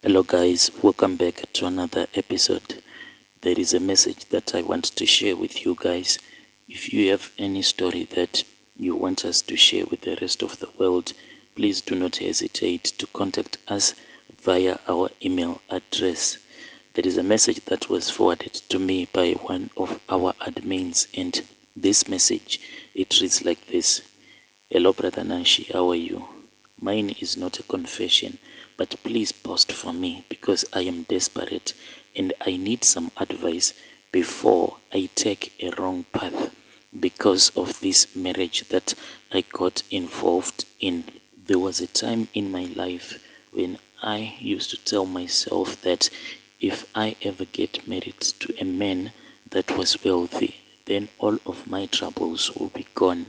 Hello, guys, welcome back to another episode. There is a message that I want to share with you guys. If you have any story that you want us to share with the rest of the world, please do not hesitate to contact us via our email address. There is a message that was forwarded to me by one of our admins, and this message it reads like this. Hello, Brother Nanshi, how are you? Mine is not a confession, but please post for me because I am desperate and I need some advice before I take a wrong path because of this marriage that I got involved in. There was a time in my life when I used to tell myself that if I ever get married to a man that was wealthy, then all of my troubles will be gone.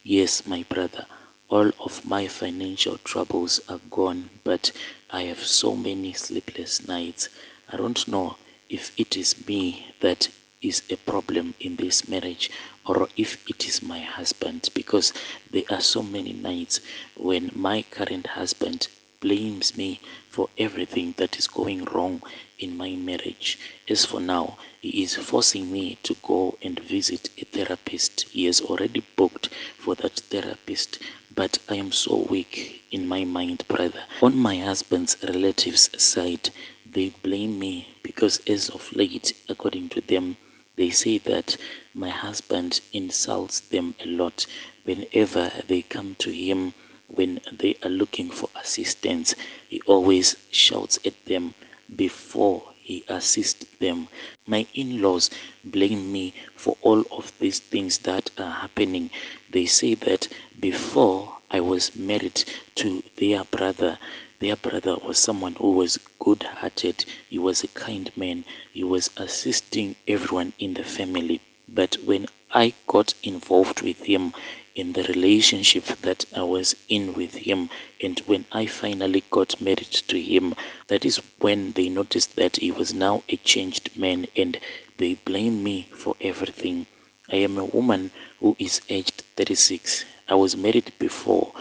Yes, my brother, all of my financial troubles are gone, but I have so many sleepless nights. I don't know if it is me that is a problem in this marriage or if it is my husband, because there are so many nights when my current husband blames me for everything that is going wrong in my marriage. As for now, he is forcing me to go and visit a therapist. He has already booked for that therapist, but I am so weak in my mind, brother. On my husband's relatives' side, they blame me because as of late, according to them, they say that my husband insults them a lot whenever they come to him. When they are looking for assistance, he always shouts at them before he assists them. My in-laws blame me for all of these things that are happening. They say that before I was married to their brother was someone who was good-hearted. He was a kind man. He was assisting everyone in the family. But when I got involved with him in the relationship that I was in with him, and when I finally got married to him, that is when they noticed that he was now a changed man and they blame me for everything. I am a woman who is aged 36. I was married before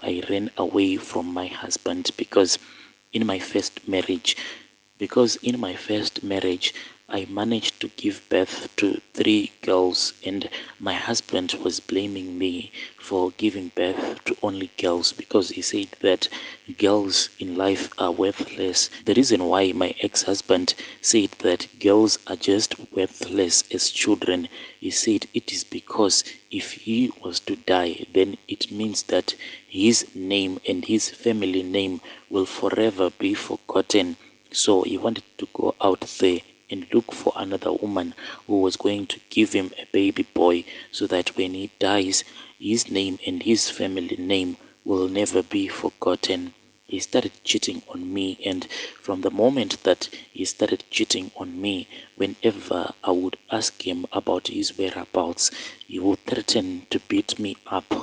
I ran away from my husband in my first marriage because in my first marriage I managed to give birth to three girls, and my husband was blaming me for giving birth to only girls because he said that girls in life are worthless. The reason why my ex-husband said that girls are just worthless as children, he said it is because if he was to die, then it means that his name and his family name will forever be forgotten. So he wanted to go out there and look for another woman who was going to give him a baby boy so that when he dies, his name and his family name will never be forgotten. He started cheating on me, and from the moment that he started cheating on me, whenever I would ask him about his whereabouts, he would threaten to beat me up.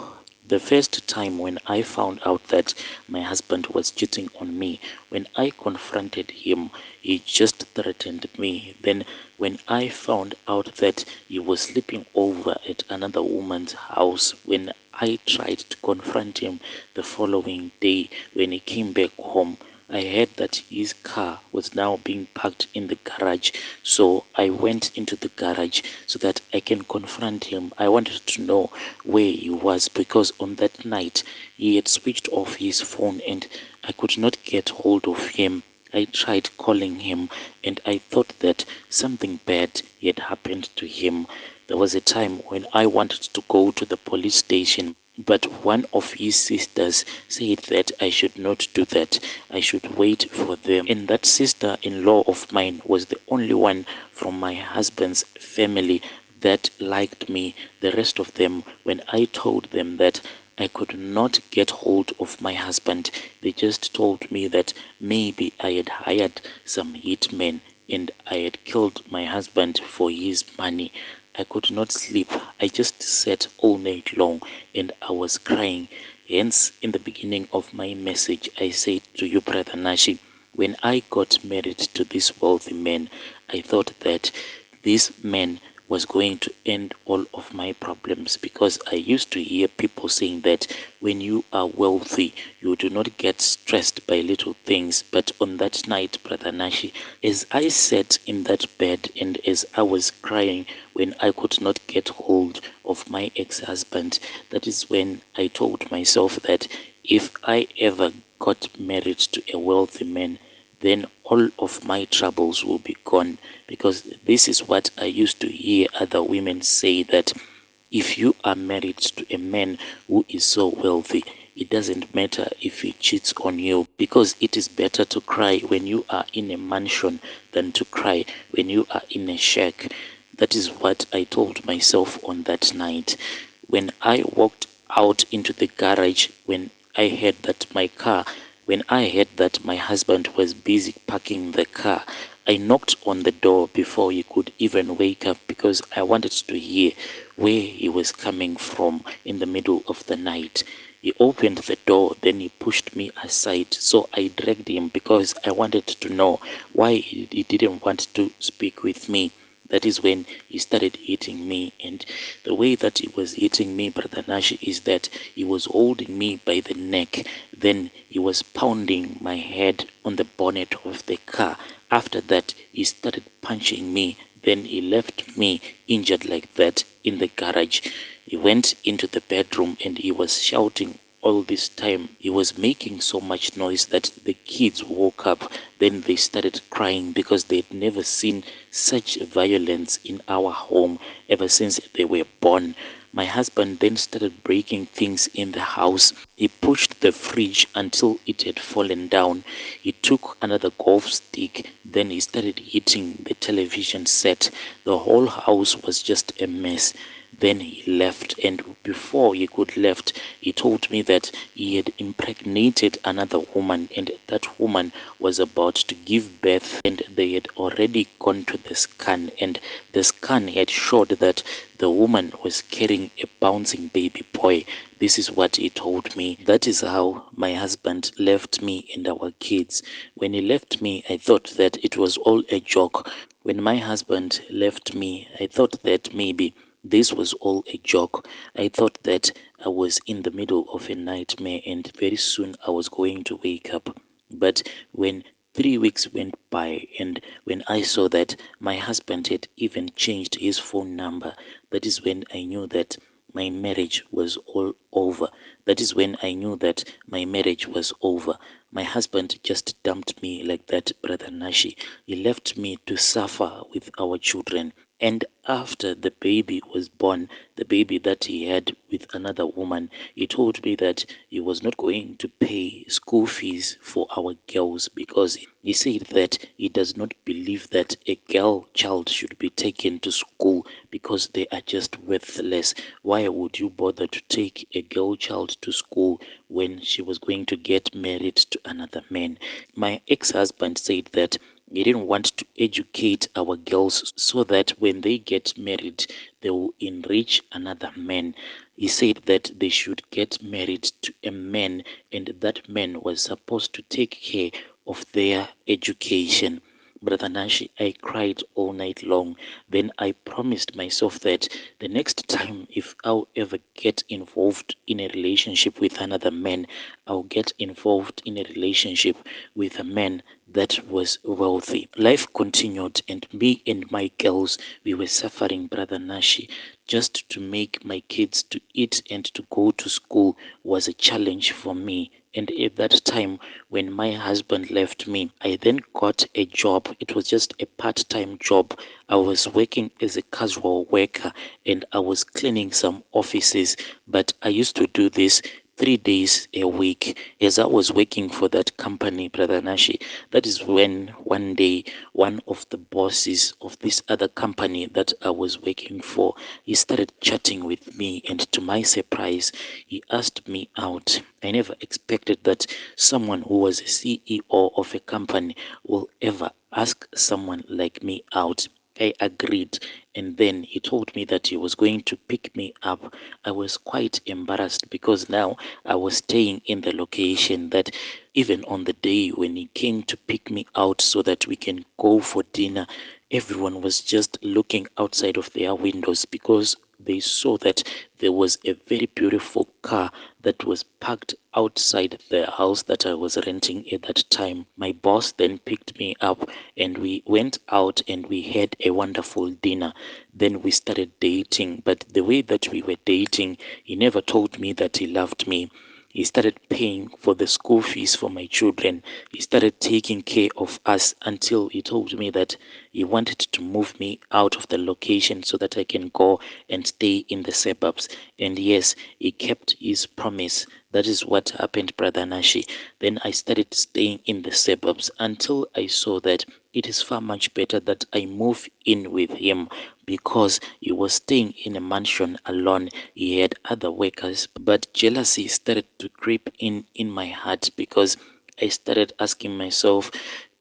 The first time when I found out that my husband was cheating on me, when I confronted him, he just threatened me. Then when I found out that he was sleeping over at another woman's house, when I tried to confront him the following day when he came back home, I heard that his car was now being parked in the garage. So I went into the garage so that I can confront him. I wanted to know where he was because on that night he had switched off his phone and I could not get hold of him. I tried calling him and I thought that something bad had happened to him. There was a time when I wanted to go to the police station, but one of his sisters said that I should not do that. I should wait for them. And that sister-in-law of mine was the only one from my husband's family that liked me. The rest of them, when I told them that I could not get hold of my husband, they just told me that maybe I had hired some hitmen and I had killed my husband for his money. I could not sleep. I just sat all night long and I was crying. Hence, in the beginning of my message, I said to you, Brother Nashi, when I got married to this wealthy man, I thought that this man was going to end all of my problems, because I used to hear people saying that when you are wealthy, you do not get stressed by little things. But on that night, Brother Nashi, as I sat in that bed and as I was crying when I could not get hold of my ex-husband, that is when I told myself that if I ever got married to a wealthy man, then all of my troubles will be gone. Because this is what I used to hear other women say, that if you are married to a man who is so wealthy, it doesn't matter if he cheats on you, because it is better to cry when you are in a mansion than to cry when you are in a shack. That is what I told myself on that night. When I walked out into the garage, when I heard that my husband was busy packing the car, I knocked on the door before he could even wake up, because I wanted to hear where he was coming from in the middle of the night. He opened the door, then he pushed me aside. So I dragged him because I wanted to know why he didn't want to speak with me. That is when he started hitting me. And the way that he was hitting me, Brother Nash, is that he was holding me by the neck. Then he was pounding my head on the bonnet of the car. After that, he started punching me. Then he left me injured like that in the garage. He went into the bedroom and he was shouting all this time. He was making so much noise that the kids woke up. Then they started crying because they'd never seen such violence in our home ever since they were born. My husband then started breaking things in the house. He pushed the fridge until it had fallen down. He took another golf stick. Then he started hitting the television set. The whole house was just a mess. Then he left, and before he could left, he told me that he had impregnated another woman, and that woman was about to give birth, and they had already gone to the scan, and the scan had showed that the woman was carrying a bouncing baby boy. This is what he told me. That is how my husband left me and our kids. When he left me, I thought that it was all a joke. When my husband left me, I thought that maybe this was all a joke. I thought that I was in the middle of a nightmare and very soon I was going to wake up. But when 3 weeks went by and when I saw that my husband had even changed his phone number, that is when I knew that my marriage was all over. That is when I knew that my marriage was over. My husband just dumped me like that, Brother Nashi. He left me to suffer with our children. And after the baby was born, the baby that he had with another woman, he told me that he was not going to pay school fees for our girls, because he said that he does not believe that a girl child should be taken to school because they are just worthless. Why would you bother to take a girl child to school when she was going to get married to another man? My ex-husband said that he didn't want to educate our girls so that when they get married, they will enrich another man. He said that they should get married to a man, and that man was supposed to take care of their education. Brother Nashi, I cried all night long. Then I promised myself that the next time, if I'll ever get involved in a relationship with another man, I'll get involved in a relationship with a man that was wealthy. Life continued, and me and my girls, we were suffering, Brother Nashi. Just to make my kids to eat and to go to school was a challenge for me. And at that time, when my husband left me, I then got a job. It was just a part-time job. I was working as a casual worker and I was cleaning some offices, but I used to do this 3 days a week. As I was working for that company, Brother Nashi, that is when one day one of the bosses of this other company that I was working for, he started chatting with me, and to my surprise, he asked me out. I never expected that someone who was a CEO of a company will ever ask someone like me out. I agreed, and then he told me that he was going to pick me up. I was quite embarrassed because now I was staying in the location that even on the day when he came to pick me out so that we can go for dinner, everyone was just looking outside of their windows because they saw that there was a very beautiful car that was parked outside the house that I was renting at that time. My boss then picked me up and we went out and we had a wonderful dinner. Then we started dating, but the way that we were dating, he never told me that he loved me. He started paying for the school fees for my children. He started taking care of us until he told me that he wanted to move me out of the location so that I can go and stay in the suburbs. And yes, he kept his promise. That is what happened, Brother Nashi. Then I started staying in the suburbs until I saw that it is far much better that I move in with him because he was staying in a mansion alone. He had other workers, but jealousy started to creep in my heart because I started asking myself,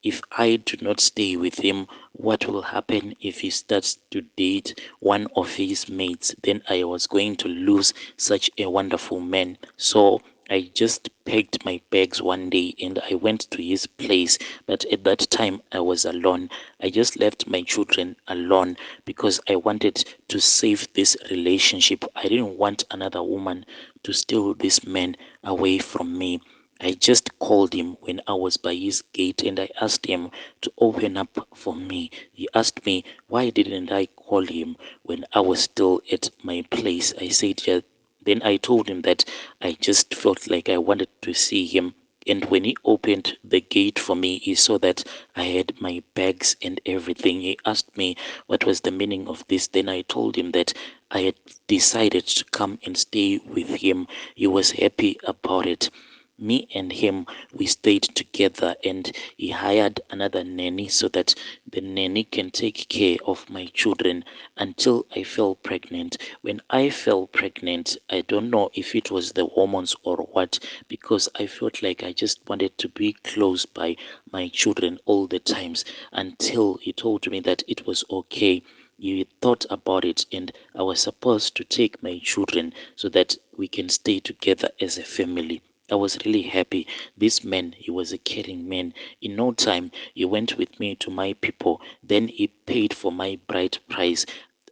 if I do not stay with him, what will happen if he starts to date one of his mates? Then I was going to lose such a wonderful man. So I just packed my bags one day and I went to his place. But at that time, I was alone. I just left my children alone because I wanted to save this relationship. I didn't want another woman to steal this man away from me. I just called him when I was by his gate and I asked him to open up for me. He asked me, why didn't I call him when I was still at my place? I said, yeah. Then I told him that I just felt like I wanted to see him. And when he opened the gate for me, he saw that I had my bags and everything. He asked me what was the meaning of this. Then I told him that I had decided to come and stay with him. He was happy about it. Me and him, we stayed together and he hired another nanny so that the nanny can take care of my children until I fell pregnant. When I fell pregnant, I don't know if it was the hormones or what, because I felt like I just wanted to be close by my children all the times until he told me that it was okay. You thought about it and I was supposed to take my children so that we can stay together as a family. I was really happy. This man, he was a caring man. In no time, he went with me to my people. Then he paid for my bride price.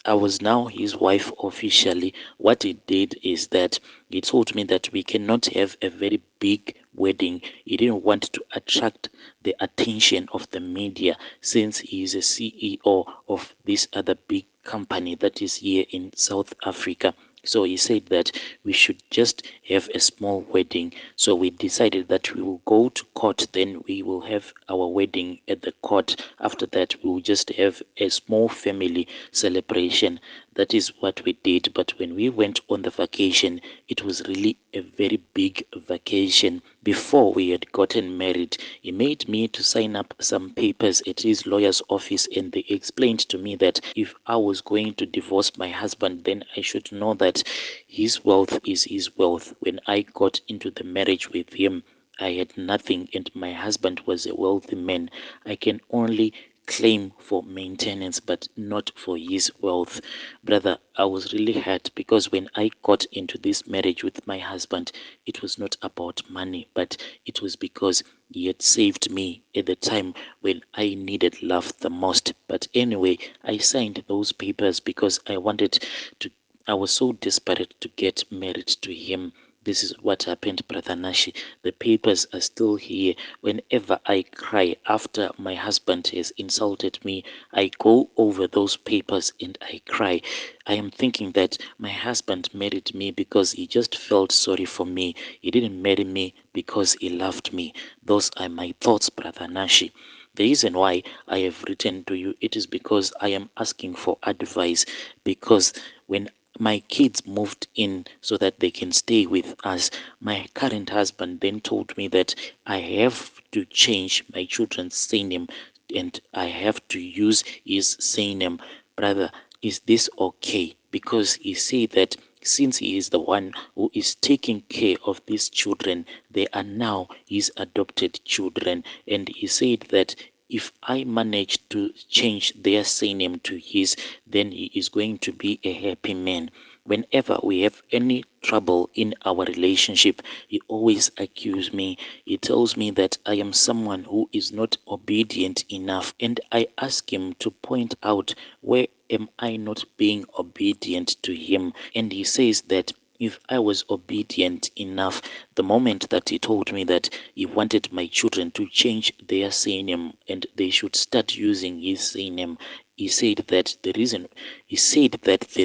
I was now his wife officially. What he did is that he told me that we cannot have a very big wedding. He didn't want to attract the attention of the media since he is a CEO of this other big company that is here in South Africa. So he said that we should just have a small wedding. So we decided that we will go to court, then we will have our wedding at the court. After that, we will just have a small family celebration. That is what we did. But when we went on the vacation, it was really a very big vacation. Before we had gotten married, he made me to sign up some papers at his lawyer's office, and they explained to me that if I was going to divorce my husband, then I should know that his wealth is his wealth. When I got into the marriage with him, I had nothing, and my husband was a wealthy man. I can only claim for maintenance but not for his wealth. Brother, I was really hurt because when I got into this marriage with my husband, it was not about money, but it was because he had saved me at the time when I needed love the most. But anyway, I signed those papers because to I was so desperate to get married to him. This is what happened, Brother Nashi. The papers are still here. Whenever I cry after my husband has insulted me, I go over those papers and I cry. I am thinking that my husband married me because he just felt sorry for me. He didn't marry me because he loved me. Those are my thoughts, Brother Nashi. The reason why I have written to you, it is because I am asking for advice, because when my kids moved in so that they can stay with us, my current husband then told me that I have to change my children's surname and I have to use his surname. Brother, is this okay? Because he said that since he is the one who is taking care of these children, they are now his adopted children. And he said that if I manage to change their surname to his, then he is going to be a happy man. Whenever we have any trouble in our relationship, he always accuses me. He tells me that I am someone who is not obedient enough, and I ask him to point out where am I not being obedient to him. And he says that if I was obedient enough, the moment that he told me that he wanted my children to change their surname and they should start using his surname, he said that the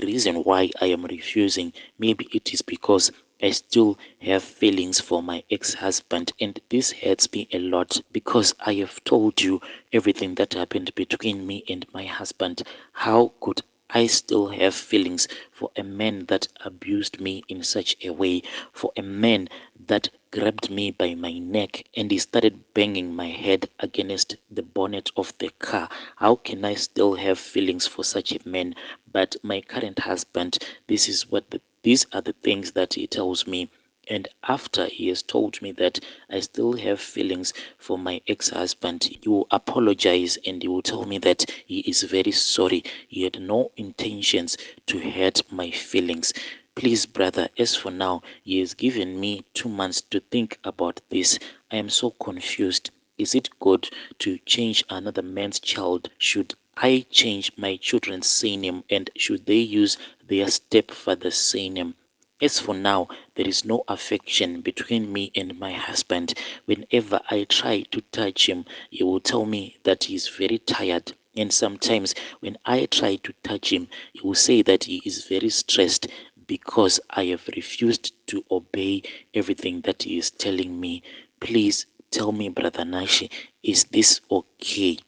reason why I am refusing, maybe it is because I still have feelings for my ex-husband, and this hurts me a lot because I have told you everything that happened between me and my husband. How could I still have feelings for a man that abused me in such a way, for a man that grabbed me by my neck and he started banging my head against the bonnet of the car? How can I still have feelings for such a man? But my current husband, these are the things that he tells me. And after he has told me that I still have feelings for my ex-husband, he will apologize and he will tell me that he is very sorry. He had no intentions to hurt my feelings. Please, brother, as for now, he has given me 2 months to think about this. I am so confused. Is it good to change another man's child? Should I change my children's surname, and should they use their stepfather's surname? As for now, there is no affection between me and my husband. Whenever I try to touch him, he will tell me that he is very tired. And sometimes when I try to touch him, he will say that he is very stressed because I have refused to obey everything that he is telling me. Please tell me, Brother Nashi, is this okay?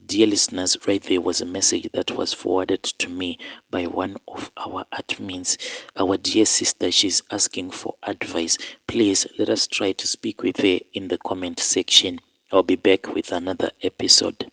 Dear listeners, right there was a message that was forwarded to me by one of our admins. Our dear sister, she's asking for advice. Please let us try to speak with her in the comment section. I'll be back with another episode.